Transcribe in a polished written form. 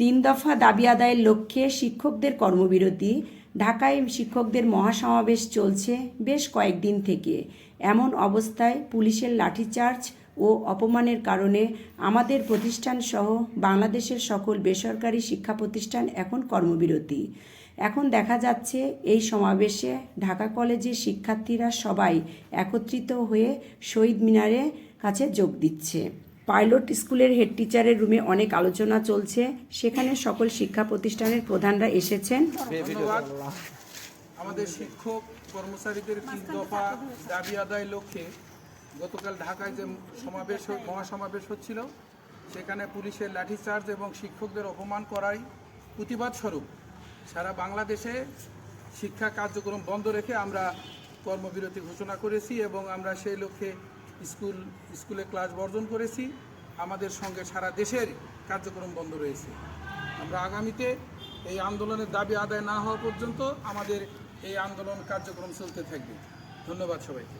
তিন দফা দাবি আদায়ের লক্ষ্যে শিক্ষকদের কর্মবিরতি। ঢাকায় শিক্ষকদের মহাসমাবেশ চলছে বেশ কয়েকদিন থেকে। এমন অবস্থায় পুলিশের লাঠিচার্জ ও অপমানের কারণে আমাদের প্রতিষ্ঠানসহ বাংলাদেশের সকল বেসরকারি শিক্ষা প্রতিষ্ঠান এখন কর্মবিরতি। এখন দেখা যাচ্ছে এই সমাবেশে ঢাকা কলেজের শিক্ষার্থীরা সবাই একত্রিত হয়ে শহীদ মিনারের কাছে যোগ দিচ্ছে। পাইলট স্কুলের হেড টিচারের রুমে অনেক আলোচনা চলছে, সেখানে সকল শিক্ষা প্রতিষ্ঠানের প্রধানরা এসেছেন। ধন্যবাদ। আমাদের শিক্ষক কর্মচারীদের 3 দফা দাবি আদায়ের লক্ষ্যে গতকাল ঢাকায় যে মহাসমাবেশ হচ্ছিল, সেখানে পুলিশের লাঠিচার্জ এবং শিক্ষকদের অপমান করাই প্রতিবাদ স্বরূপ সারা বাংলাদেশে শিক্ষা কার্যক্রম বন্ধ রেখে আমরা কর্মবিরতি ঘোষণা করেছি এবং আমরা সেই লক্ষ্যে স্কুলে ক্লাস বর্জন করেছি। আমাদের সঙ্গে সারা দেশের কার্যক্রম বন্ধ রয়েছে। আমরা আগামীতে এই আন্দোলনের দাবি আদায় না হওয়া পর্যন্ত আমাদের এই আন্দোলন কার্যক্রম চলতে থাকবে। ধন্যবাদ সবাইকে।